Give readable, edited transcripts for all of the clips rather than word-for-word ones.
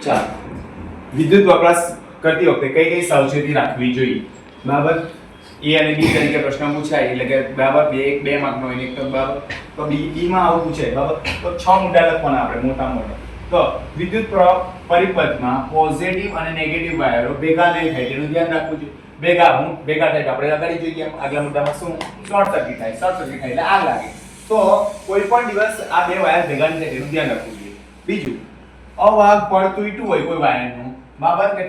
ચાલો, વિદ્યુત વપરાશ કરતી વખતે કઈ કઈ સાવચેતી રાખવી જોઈએ? બરાબર. એ અને બી તરીકે પ્રશ્ન પૂછાય એટલે કે બરાબર બે માર્કનો હોય ને એક તો બરાબર તો બી માં આવું પૂછે બરાબર તો 6 મુદ્દા લખવાના આપણે મોટા મોટા. તો વિદ્યુત પ્રવાહ પરિપથમાં પોઝિટિવ અને નેગેટિવ વાયરો ભેગા નહીં થાય તેનું ધ્યાન રાખવું જોઈએ. ભેગા થાય તો આપણે આગળ જોઈએ. આગલા મુદ્દામાં શું શોર્ટ સર્કિટ થાય એટલે આગ લાગે. તો કોઈ પણ દિવસ આ બે વાયર ભેગા નહીં થાય તેનું ધ્યાન રાખવું જોઈએ. બીજું, અવાહક પડ તૂટ્યું હોય કોઈ વાયરનું બરાબર કે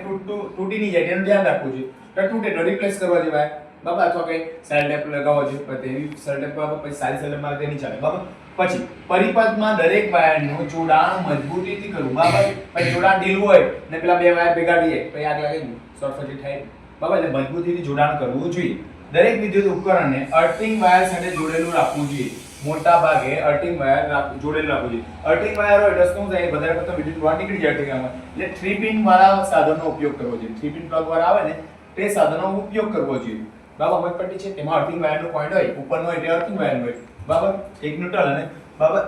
તૂટી નહીં જાય તેનું ધ્યાન રાખવું જોઈએ. તો તૂટે તો રિપ્લેસ કરવા જોઈએ વાયર બરાબર, અથવા કઈ સેલ ટેપ લગાવવો જોઈએ. પણ તેવી સેલ ટેપ બરાબર પછી સારી સેલ ટેપ મારે તે નહીં ચાલે બરાબર. પછી પરિપથમાં દરેક વાયરનું જોડાણ મજબૂતીથી કરવું બરાબર. પછી જોડાણ ઢીલું હોય ને પેલા બે વાયર ભેગા થઈ જાય પછી આગ લાગે ને શોર્ટ સર્કિટ થાય બરાબર. એટલે મજબૂતીથી જોડાણ કરવું જોઈએ. દરેક વિદ્યુત ઉપકરણને અર્થિંગ વાયર સાથે જોડેલું રાખવું જોઈએ. મોટા ભાગે અર્થિંગ વાયર જોડેલું રાખવું જોઈએ. અર્થિંગ વાયર હોય એટલે શું થાય, વધારે પડતો વિદ્યુત પ્રવાહ નીકળી જાય અર્થિંગમાં. એટલે 3 પિન વાળા સાધનનો ઉપયોગ કરવો જોઈએ. 3 પિન પ્લગ વાળા આવે ને તે સાધનનો ઉપયોગ કરવો જોઈએ બરાબર. મતપટ્ટી છે તેમાં અર્થિંગ વાયરનો પોઈન્ટ હોય ઉપરનો એટલે અર્થિંગ વાયર હોય બરાબર. એક ન્યુટ્રલ અને બરાબર.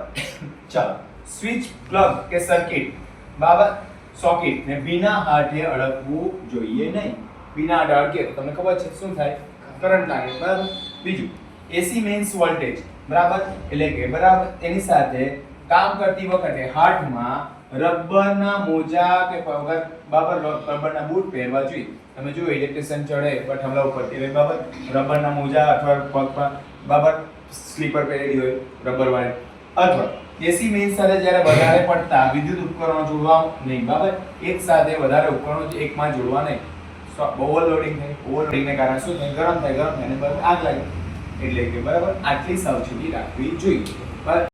ચાલો, સ્વિચ પ્લગ કે સર્કિટ બરાબર સોકેટ ને વિના હાથે અડકવું જોઈએ નહીં. વિના હાથે અડકે તો તમને ખબર છે શું થાય, કરંટ લાગે બરાબર. બીજું, એસી મેઇન્સ વોલ્ટેજ બરાબર એટલે કે બરાબર એની સાથે કામ કરતી વખતે હાથમાં રબરના મોજા કે બરાબર રબરના બૂટ પહેરવા જોઈએ. તમે જો ઇલેક્ટ્રિશિયન ચડે પર થાંભલા ઉપર એટલે બરાબર રબરના મોજા અથવા પગમાં બરાબર સ્લીપર પહેરેલી હોય રબર વાળી, અથવા એસી મેઇન્સ સાથે જ્યારે વધારે પડતા વિદ્યુત ઉપકરણો જોડવા નહીં બરાબર. એક સાથે વધારે ઉપકરણો એકમાં જોડવા નહીં. ઓવરલોડિંગને કારણે શું થાય, ગરમ થાય અને બરાબર આગ લાગે. એટલે કે બરાબર આટલી સાવચેતી રાખવી જોઈએ.